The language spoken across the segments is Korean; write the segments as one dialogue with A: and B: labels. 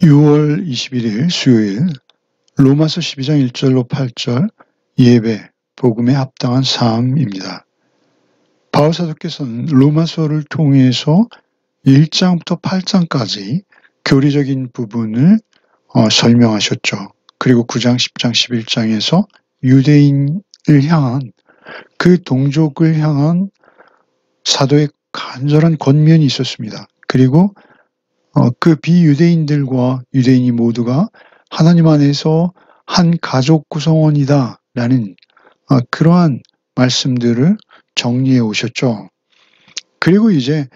A: 6월 21일 수요일 로마서 12장 1절로 8절 예배, 복음에 합당한 삶입니다. 바울사도께서는 로마서를 통해서 1장부터 8장까지 교리적인 부분을 설명하셨죠. 그리고 9장, 10장, 11장에서 유대인을 향한 그 동족을 향한 사도의 간절한 권면이 있었습니다. 그리고 그 비유대인들과 유대인이 모두가 하나님 안에서 한 가족 구성원이다 라는 그러한 말씀들을 정리해 오셨죠. 그리고 이제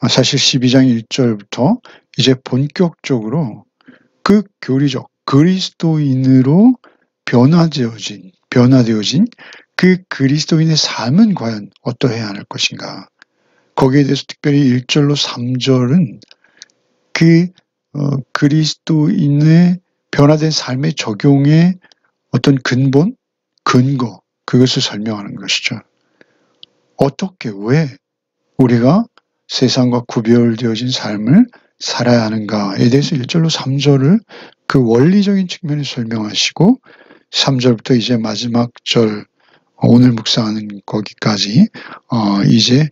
A: 사실 12장 1절부터 이제 본격적으로 그 교리적 그리스도인으로 변화되어진 그 그리스도인의 삶은 과연 어떠해야 할 것인가. 거기에 대해서 특별히 1절로 3절은 그 그리스도인의 변화된 삶의 적용의 어떤 근본, 근거, 그것을 설명하는 것이죠. 어떻게, 왜 우리가 세상과 구별되어진 삶을 살아야 하는가에 대해서 1절로 3절을 그 원리적인 측면을 설명하시고 3절부터 이제 마지막 절 오늘 묵상하는 거기까지 이제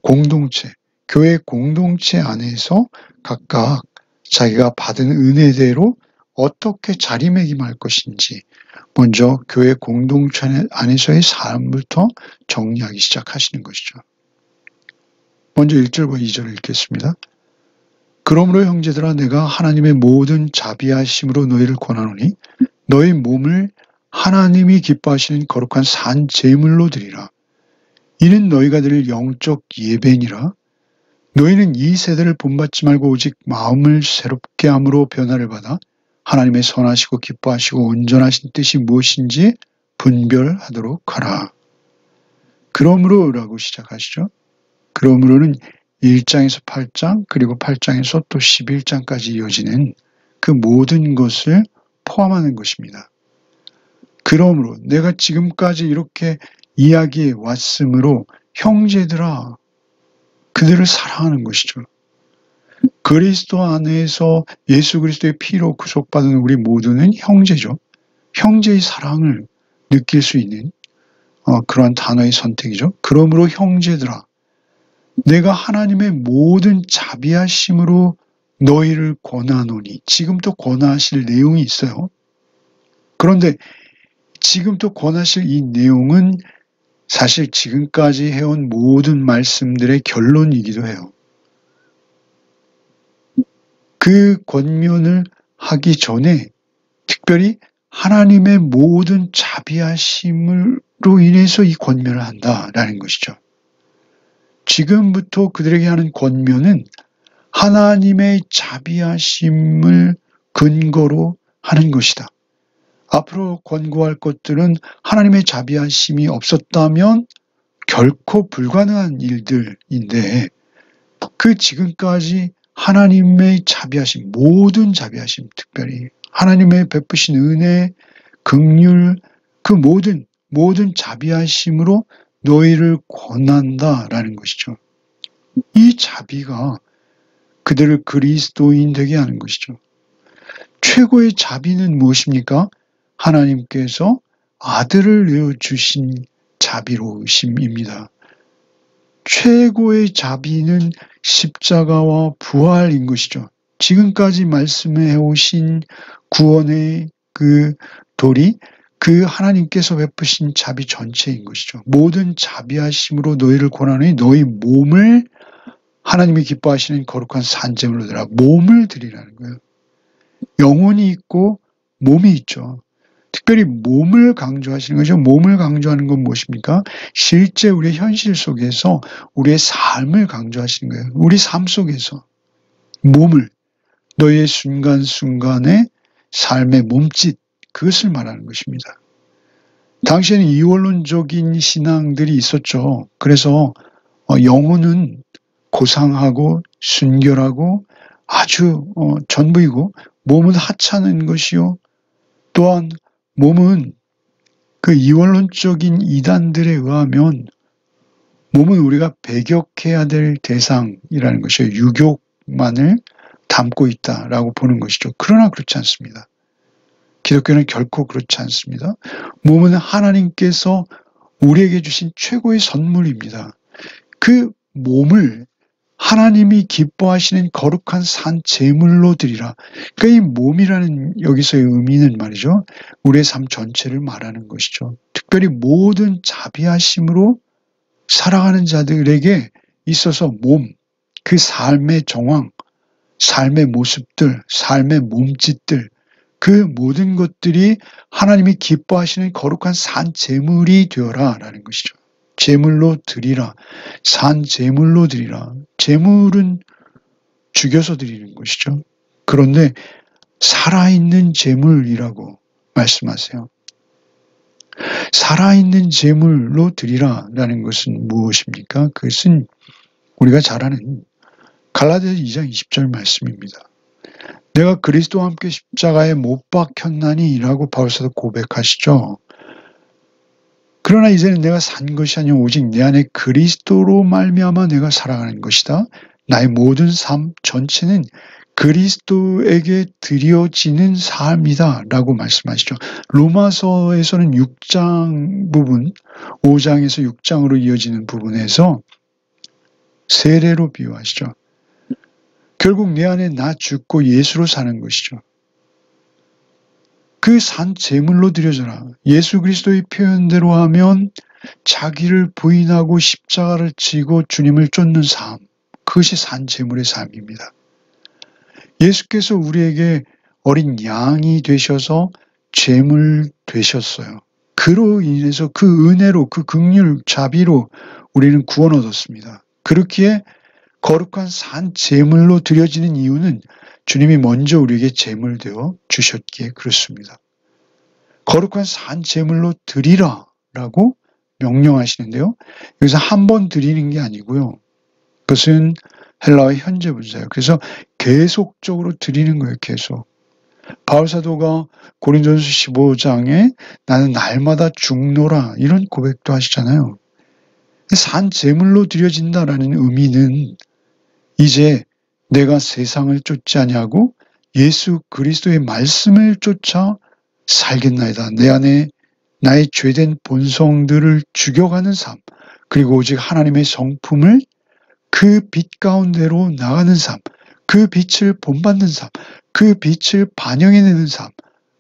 A: 공동체, 교회 공동체 안에서 각각 자기가 받은 은혜대로 어떻게 자리매김할 것인지 먼저 교회 공동체 안에서의 삶부터 정리하기 시작하시는 것이죠. 먼저 1절과 2절을 읽겠습니다. 그러므로 형제들아 내가 하나님의 모든 자비하심으로 너희를 권하노니 너희 몸을 하나님이 기뻐하시는 거룩한 산 제물로 드리라. 이는 너희가 드릴 영적 예배니라. 너희는 이 세대를 본받지 말고 오직 마음을 새롭게 함으로 변화를 받아 하나님의 선하시고 기뻐하시고 온전하신 뜻이 무엇인지 분별하도록 하라. 그러므로라고 시작하시죠. 그러므로는 1장에서 8장 그리고 8장에서 또 11장까지 이어지는 그 모든 것을 포함하는 것입니다. 그러므로 내가 지금까지 이렇게 이야기해 왔으므로 형제들아 그들을 사랑하는 것이죠. 그리스도 안에서 예수 그리스도의 피로 구속받은 우리 모두는 형제죠. 형제의 사랑을 느낄 수 있는 그러한 단어의 선택이죠. 그러므로 형제들아 내가 하나님의 모든 자비하심으로 너희를 권하노니 지금 또 권하실 내용이 있어요. 그런데 지금 또 권하실 이 내용은 사실 지금까지 해온 모든 말씀들의 결론이기도 해요. 그 권면을 하기 전에 특별히 하나님의 모든 자비하심으로 인해서 이 권면을 한다라는 것이죠. 지금부터 그들에게 하는 권면은 하나님의 자비하심을 근거로 하는 것이다. 앞으로 권고할 것들은 하나님의 자비하심이 없었다면 결코 불가능한 일들인데 그 지금까지 하나님의 자비하심, 모든 자비하심, 특별히 하나님의 베푸신 은혜, 긍휼, 그 모든 자비하심으로 너희를 권한다라는 것이죠. 이 자비가 그들을 그리스도인 되게 하는 것이죠. 최고의 자비는 무엇입니까? 하나님께서 아들을 내어주신 자비로우심입니다. 최고의 자비는 십자가와 부활인 것이죠. 지금까지 말씀해 오신 구원의 그 도리, 그 하나님께서 베푸신 자비 전체인 것이죠. 모든 자비하심으로 너희를 권하노니 너희 몸을 하나님이 기뻐하시는 거룩한 산제물로 드리라. 몸을 드리라는 거예요. 영혼이 있고 몸이 있죠. 특별히 몸을 강조하시는 거죠. 몸을 강조하는 건 무엇입니까? 실제 우리의 현실 속에서 우리의 삶을 강조하시는 거예요. 우리 삶 속에서 몸을, 너희의 순간순간의 삶의 몸짓, 그것을 말하는 것입니다. 당시에는 이원론적인 신앙들이 있었죠. 그래서 영혼은 고상하고 순결하고 아주 전부이고 몸은 하찮은 것이요. 또한 몸은 그 이원론적인 이단들에 의하면 몸은 우리가 배격해야 될 대상이라는 것이요. 유욕만을 담고 있다라고 보는 것이죠. 그러나 그렇지 않습니다. 기독교는 결코 그렇지 않습니다. 몸은 하나님께서 우리에게 주신 최고의 선물입니다. 그 몸을 하나님이 기뻐하시는 거룩한 산 제물로 드리라. 그러니까 이 몸이라는 여기서의 의미는 말이죠. 우리의 삶 전체를 말하는 것이죠. 특별히 모든 자비하심으로 살아가는 자들에게 있어서 몸, 그 삶의 정황, 삶의 모습들, 삶의 몸짓들, 그 모든 것들이 하나님이 기뻐하시는 거룩한 산 제물이 되어라 라는 것이죠. 제물로 드리라. 산 제물로 드리라. 제물은 죽여서 드리는 것이죠. 그런데 살아있는 제물이라고 말씀하세요. 살아있는 제물로 드리라라는 것은 무엇입니까? 그것은 우리가 잘 아는 갈라디아서 2장 20절 말씀입니다. 내가 그리스도와 함께 십자가에 못 박혔나니 라고 바울사도 고백하시죠. 그러나 이제는 내가 산 것이 아니라 오직 내 안에 그리스도로 말미암아 내가 살아가는 것이다. 나의 모든 삶 전체는 그리스도에게 드려지는 삶이다 라고 말씀하시죠. 로마서에서는 6장 부분, 5장에서 6장으로 이어지는 부분에서 세례로 비유하시죠. 결국 내 안에 나 죽고 예수로 사는 것이죠. 그 산 제물로 드려져라. 예수 그리스도의 표현대로 하면 자기를 부인하고 십자가를 지고 주님을 쫓는 삶. 그것이 산 제물의 삶입니다. 예수께서 우리에게 어린 양이 되셔서 제물 되셨어요. 그로 인해서 그 은혜로 그 긍휼 자비로 우리는 구원 얻었습니다. 그렇기에 거룩한 산 제물로 드려지는 이유는 주님이 먼저 우리에게 제물 되어 주셨기에 그렇습니다. 거룩한 산 제물로 드리라라고 명령하시는데요. 여기서 한 번 드리는 게 아니고요. 그것은 헬라어의 현재 분사예요. 그래서 계속적으로 드리는 거예요. 계속. 바울사도가 고린도전서 15장에 나는 날마다 죽노라 이런 고백도 하시잖아요. 산 제물로 드려진다라는 의미는 이제 내가 세상을 쫓지 아니하고 예수 그리스도의 말씀을 쫓아 살겠나이다. 내 안에 나의 죄된 본성들을 죽여가는 삶, 그리고 오직 하나님의 성품을 그 빛 가운데로 나가는 삶, 그 빛을 본받는 삶, 그 빛을 반영해내는 삶,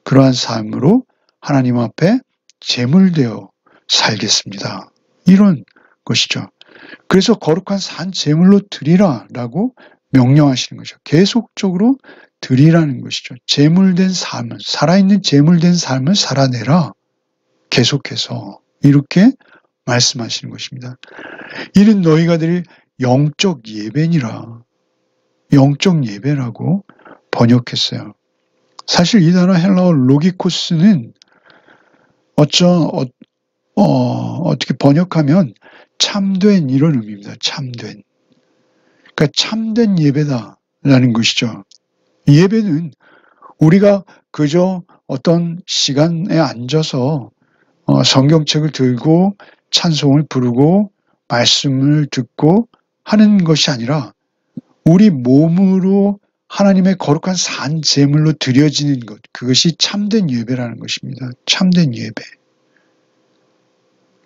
A: 그러한 삶으로 하나님 앞에 제물되어 살겠습니다. 이런 것이죠. 그래서 거룩한 산 제물로 드리라라고 명령하시는 거죠. 계속적으로 드리라는 것이죠. 제물된 삶을, 살아있는 제물된 삶을 살아내라. 계속해서 이렇게 말씀하시는 것입니다. 이는 너희가 드릴 영적 예배니라. 영적 예배라고 번역했어요. 사실 이 단어 헬라어 로기코스는 어떻게 번역하면 참된 이런 의미입니다. 참된. 그러니까 참된 예배다라는 것이죠. 예배는 우리가 그저 어떤 시간에 앉아서 성경책을 들고 찬송을 부르고 말씀을 듣고 하는 것이 아니라 우리 몸으로 하나님의 거룩한 산 제물로 드려지는 것, 그것이 참된 예배라는 것입니다. 참된 예배.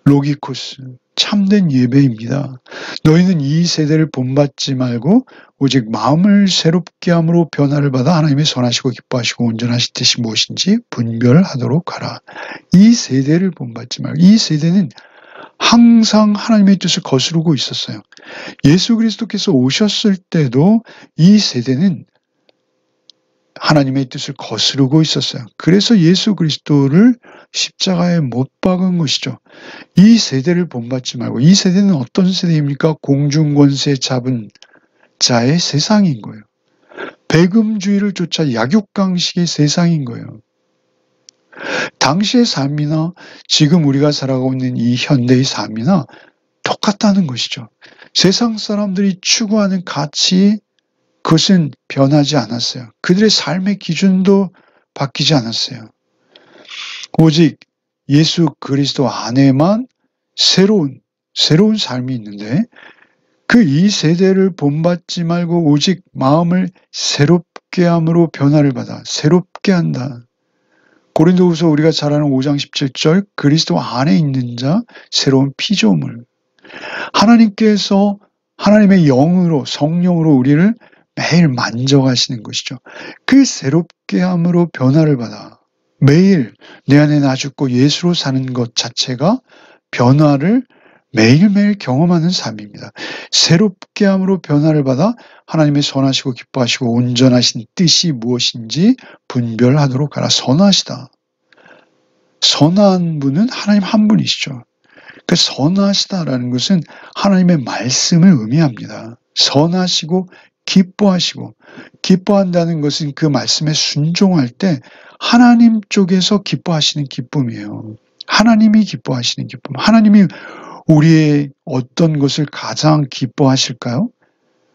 A: 로기코스, 참된 예배입니다. 너희는 이 세대를 본받지 말고 오직 마음을 새롭게 함으로 변화를 받아 하나님의 선하시고 기뻐하시고 온전하신 뜻이 무엇인지 분별하도록 하라. 이 세대를 본받지 말고, 이 세대는 항상 하나님의 뜻을 거스르고 있었어요. 예수 그리스도께서 오셨을 때도 이 세대는 하나님의 뜻을 거스르고 있었어요. 그래서 예수 그리스도를 십자가에 못 박은 것이죠. 이 세대를 본받지 말고, 이 세대는 어떤 세대입니까? 공중권세 잡은 자의 세상인 거예요. 배금주의를 쫓아 약육강식의 세상인 거예요. 당시의 삶이나 지금 우리가 살아가고 있는 이 현대의 삶이나 똑같다는 것이죠. 세상 사람들이 추구하는 가치, 그것은 변하지 않았어요. 그들의 삶의 기준도 바뀌지 않았어요. 오직 예수 그리스도 안에만 새로운 삶이 있는데 그 이 세대를 본받지 말고 오직 마음을 새롭게 함으로 변화를 받아 새롭게 한다. 고린도후서 우리가 잘 아는 5장 17절 그리스도 안에 있는 자 새로운 피조물. 하나님께서 하나님의 영으로 성령으로 우리를 매일 만져가시는 것이죠. 그 새롭게 함으로 변화를 받아 매일 내 안에 나 죽고 예수로 사는 것 자체가 변화를 매일매일 경험하는 삶입니다. 새롭게 함으로 변화를 받아 하나님의 선하시고 기뻐하시고 온전하신 뜻이 무엇인지 분별하도록 하라. 선하시다. 선한 분은 하나님 한 분이시죠. 그 선하시다라는 것은 하나님의 말씀을 의미합니다. 선하시고 기뻐하시고 기뻐한다는 것은 그 말씀에 순종할 때 하나님 쪽에서 기뻐하시는 기쁨이에요. 하나님이 기뻐하시는 기쁨. 하나님이 우리의 어떤 것을 가장 기뻐하실까요?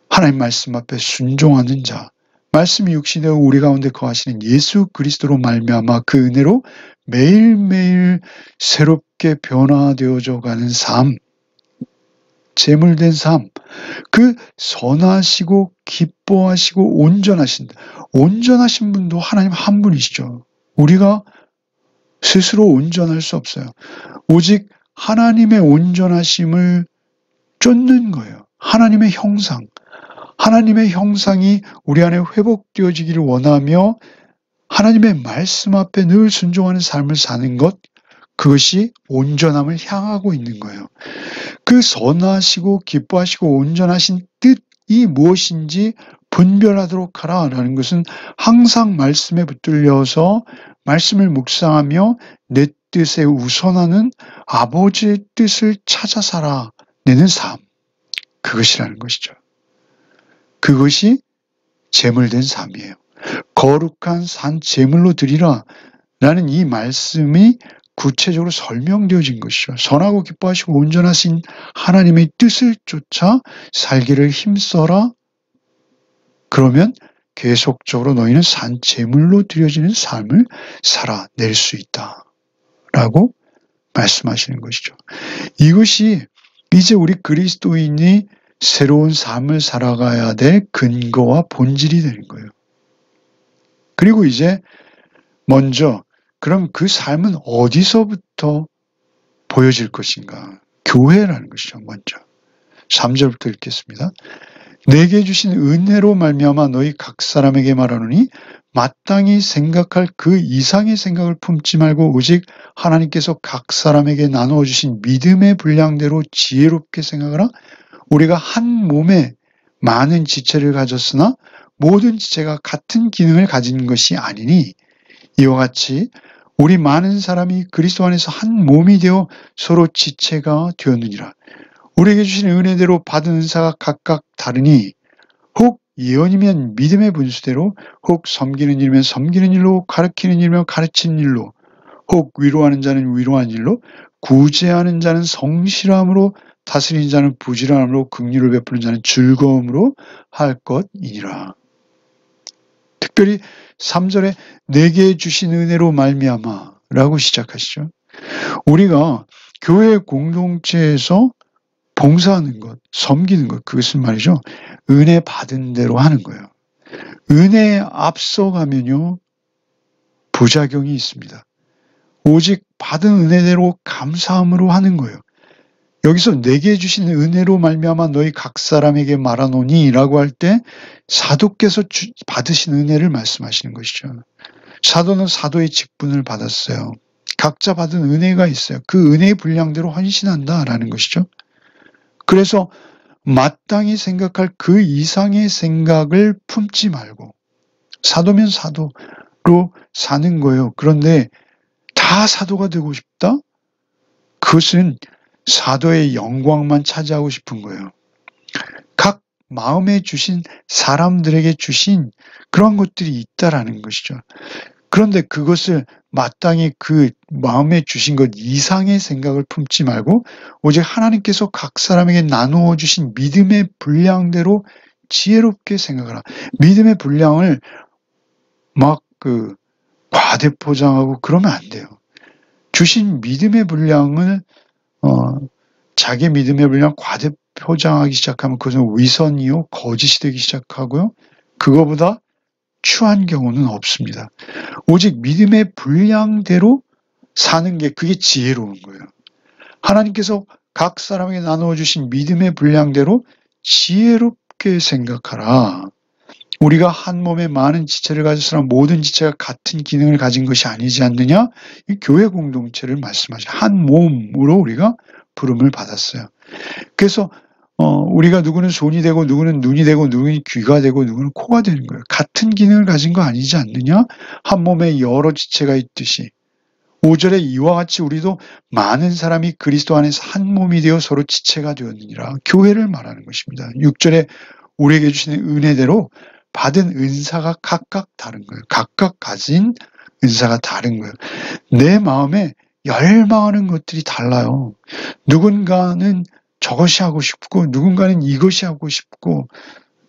A: 하나님 말씀 앞에 순종하는 자. 말씀이 육신되어 우리 가운데 거하시는 예수 그리스도로 말미암아 그 은혜로 매일매일 새롭게 변화되어져 가는 삶, 재물된 삶, 그 선하시고 기뻐하시고 온전하신 분도 하나님 한 분이시죠. 우리가 스스로 온전할 수 없어요. 오직 하나님의 온전하심을 쫓는 거예요. 하나님의 형상. 하나님의 형상이 우리 안에 회복되어지기를 원하며 하나님의 말씀 앞에 늘 순종하는 삶을 사는 것, 그것이 온전함을 향하고 있는 거예요. 그 선하시고 기뻐하시고 온전하신 뜻이 무엇인지 분별하도록 하라라는 것은 항상 말씀에 붙들려서 말씀을 묵상하며 내 뜻에 우선하는 아버지의 뜻을 찾아 살아내는 삶, 그것이라는 것이죠. 그것이 제물된 삶이에요. 거룩한 산 제물로 드리라 라는 이 말씀이 구체적으로 설명되어진 것이죠. 선하고 기뻐하시고 온전하신 하나님의 뜻을 쫓아 살기를 힘써라. 그러면 계속적으로 너희는 산 제물로 드려지는 삶을 살아낼 수 있다 라고 말씀하시는 것이죠. 이것이 이제 우리 그리스도인이 새로운 삶을 살아가야 될 근거와 본질이 되는 거예요. 그리고 이제 먼저 그럼 그 삶은 어디서부터 보여질 것인가? 교회라는 것이죠. 먼저 3절부터 읽겠습니다. 내게 주신 은혜로 말미암아 너희 각 사람에게 말하노니 마땅히 생각할 그 이상의 생각을 품지 말고 오직 하나님께서 각 사람에게 나누어 주신 믿음의 분량대로 지혜롭게 생각하라. 우리가 한 몸에 많은 지체를 가졌으나 모든 지체가 같은 기능을 가진 것이 아니니 이와 같이 우리 많은 사람이 그리스도 안에서 한 몸이 되어 서로 지체가 되었느니라. 우리에게 주신 은혜대로 받은 은사가 각각 다르니 혹 예언이면 믿음의 분수대로, 혹 섬기는 일이면 섬기는 일로, 가르치는 일이면 가르치는 일로, 혹 위로하는 자는 위로하는 일로, 구제하는 자는 성실함으로, 다스리는 자는 부지런함으로, 긍휼을 베푸는 자는 즐거움으로 할 것이니라. 특별히 3절에 내게 주신 은혜로 말미암아 라고 시작하시죠. 우리가 교회 공동체에서 봉사하는 것, 섬기는 것, 그것은 말이죠. 은혜 받은 대로 하는 거예요. 은혜에 앞서가면요, 부작용이 있습니다. 오직 받은 은혜대로 감사함으로 하는 거예요. 여기서 내게 주신 은혜로 말미암아 너희 각 사람에게 말하노니 라고 할 때 사도께서 받으신 은혜를 말씀하시는 것이죠. 사도는 사도의 직분을 받았어요. 각자 받은 은혜가 있어요. 그 은혜의 분량대로 헌신한다라는 것이죠. 그래서 마땅히 생각할 그 이상의 생각을 품지 말고 사도면 사도로 사는 거예요. 그런데 다 사도가 되고 싶다? 그것은 사도의 영광만 차지하고 싶은 거예요. 각 마음에 주신 사람들에게 주신 그런 것들이 있다라는 것이죠. 그런데 그것을 마땅히 그 마음에 주신 것 이상의 생각을 품지 말고 오직 하나님께서 각 사람에게 나누어 주신 믿음의 분량대로 지혜롭게 생각하라. 믿음의 분량을 막 과대포장하고 그러면 안 돼요. 주신 믿음의 분량을 자기 믿음의 분량 포장하기 시작하면 그것은 위선이요, 거짓이 되기 시작하고요. 그거보다 추한 경우는 없습니다. 오직 믿음의 분량대로 사는 게 그게 지혜로운 거예요. 하나님께서 각 사람에게 나누어 주신 믿음의 분량대로 지혜롭게 생각하라. 우리가 한 몸에 많은 지체를 가졌으나 모든 지체가 같은 기능을 가진 것이 아니지 않느냐? 이 교회 공동체를 말씀하죠. 한 몸으로 우리가 부름을 받았어요. 그래서 우리가 누구는 손이 되고 누구는 눈이 되고 누구는 귀가 되고 누구는 코가 되는 거예요. 같은 기능을 가진 거 아니지 않느냐? 한 몸에 여러 지체가 있듯이 5절에 이와 같이 우리도 많은 사람이 그리스도 안에서 한 몸이 되어 서로 지체가 되었느니라. 교회를 말하는 것입니다. 6절에 우리에게 주시는 은혜대로 받은 은사가 각각 다른 거예요. 각각 가진 은사가 다른 거예요. 내 마음에 열망하는 것들이 달라요. 누군가는 저것이 하고 싶고 누군가는 이것이 하고 싶고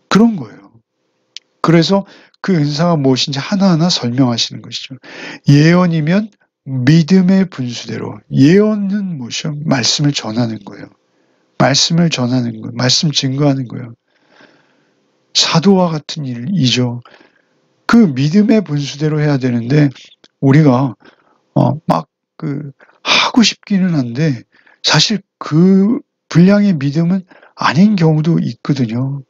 A: 그런 거예요. 그래서 그 은사가 무엇인지 하나하나 설명하시는 것이죠. 예언이면 믿음의 분수대로, 예언은 무엇이요? 말씀을 전하는 거예요. 말씀을 전하는 거예요. 말씀 증거하는 거예요. 사도와 같은 일이죠. 그 믿음의 분수대로 해야 되는데 우리가 하고 싶기는 한데 사실 그 분량의 믿음은 아닌 경우도 있거든요.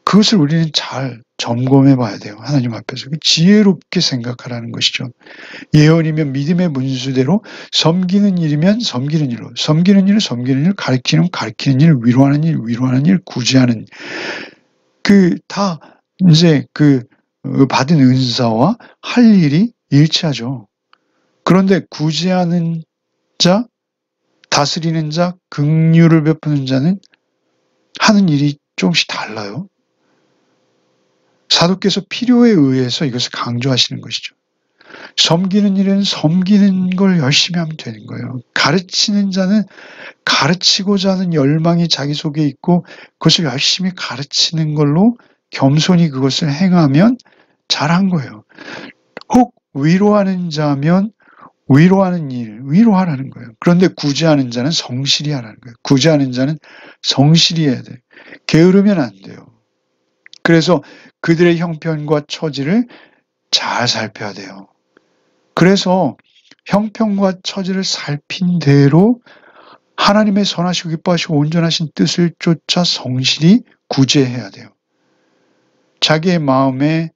A: 그것을 우리는 잘 점검해 봐야 돼요. 하나님 앞에서. 지혜롭게 생각하라는 것이죠. 예언이면 믿음의 분수대로, 섬기는 일이면 섬기는 일로, 섬기는 일은 섬기는 일, 가르치는 가르치는 일, 위로하는 일, 위로하는 일, 구제하는 다 이제 받은 은사와 할 일이 일치하죠. 그런데 구제하는 자, 다스리는 자, 긍휼을 베푸는 자는 하는 일이 조금씩 달라요. 사도께서 필요에 의해서 이것을 강조하시는 것이죠. 섬기는 일은 섬기는 걸 열심히 하면 되는 거예요. 가르치는 자는 가르치고자 하는 열망이 자기 속에 있고 그것을 열심히 가르치는 걸로 겸손히 그것을 행하면 잘한 거예요. 혹 위로하는 자면 위로하는 일, 위로하라는 거예요. 그런데 구제하는 자는 성실히 하라는 거예요. 구제하는 자는 성실히 해야 돼요. 게으르면 안 돼요. 그래서 그들의 형편과 처지를 잘 살펴야 돼요. 그래서 형편과 처지를 살핀 대로 하나님의 선하시고 기뻐하시고 온전하신 뜻을 쫓아 성실히 구제해야 돼요. 자기의 마음의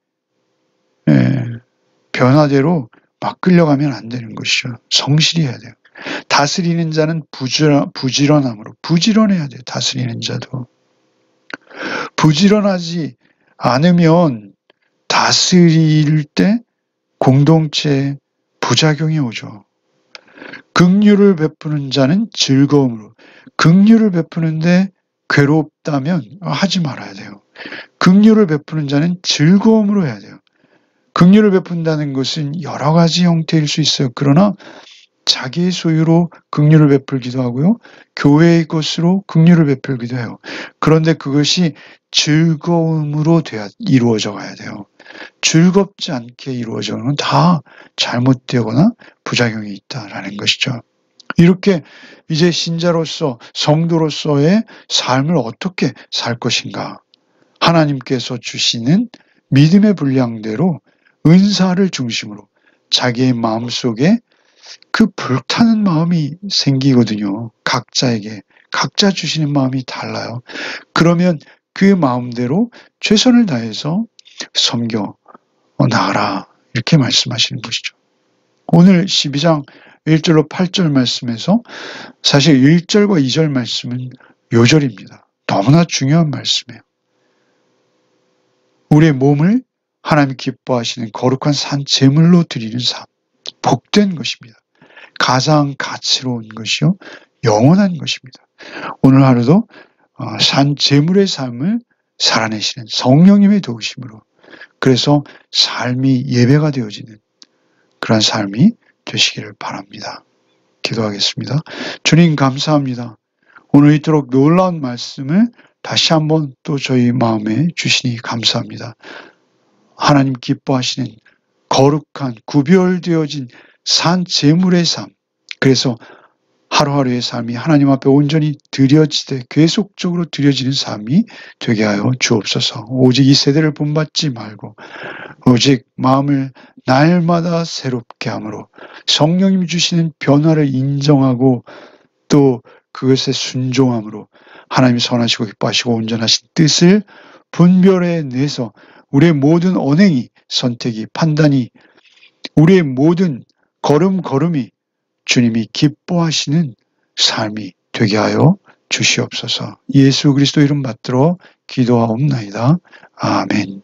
A: 변화대로 막 끌려가면 안 되는 것이죠. 성실히 해야 돼요. 다스리는 자는 부지런함으로 부지런해야 돼요. 다스리는 자도. 부지런하지 않으면 다스릴 때 공동체에 부작용이 오죠. 긍휼을 베푸는 자는 즐거움으로. 긍휼을 베푸는데 괴롭다면 하지 말아야 돼요. 긍휼을 베푸는 자는 즐거움으로 해야 돼요. 긍휼을 베푼다는 것은 여러 가지 형태일 수 있어요. 그러나 자기의 소유로 긍휼을 베풀기도 하고요. 교회의 것으로 긍휼을 베풀기도 해요. 그런데 그것이 즐거움으로 이루어져 가야 돼요. 즐겁지 않게 이루어져는 다 잘못되거나 부작용이 있다라는 것이죠. 이렇게 이제 신자로서 성도로서의 삶을 어떻게 살 것인가? 하나님께서 주시는 믿음의 분량대로 은사를 중심으로 자기의 마음속에 그 불타는 마음이 생기거든요. 각자에게. 각자 주시는 마음이 달라요. 그러면 그 마음대로 최선을 다해서 섬겨 나가라. 이렇게 말씀하시는 것이죠. 오늘 12장 1절로 8절 말씀에서 사실 1절과 2절 말씀은 요절입니다. 너무나 중요한 말씀이에요. 우리의 몸을 하나님 기뻐하시는 거룩한 산 제물로 드리는 삶. 복된 것입니다. 가장 가치로운 것이요. 영원한 것입니다. 오늘 하루도 산 제물의 삶을 살아내시는 성령님의 도우심으로 그래서 삶이 예배가 되어지는 그런 삶이 되시기를 바랍니다. 기도하겠습니다. 주님 감사합니다. 오늘 이토록 놀라운 말씀을 다시 한번 또 저희 마음에 주시니 감사합니다. 하나님 기뻐하시는 거룩한 구별되어진 산 제물의 삶. 그래서 하루하루의 삶이 하나님 앞에 온전히 드려지되 계속적으로 드려지는 삶이 되게 하여 주옵소서. 오직 이 세대를 본받지 말고 오직 마음을 날마다 새롭게 함으로 성령님이 주시는 변화를 인정하고 또 그것에 순종함으로 하나님이 선하시고 기뻐하시고 온전하신 뜻을 분별해내서 우리의 모든 언행이, 선택이, 판단이, 우리의 모든 걸음걸음이 주님이 기뻐하시는 삶이 되게 하여 주시옵소서. 예수 그리스도 이름 받들어 기도하옵나이다. 아멘.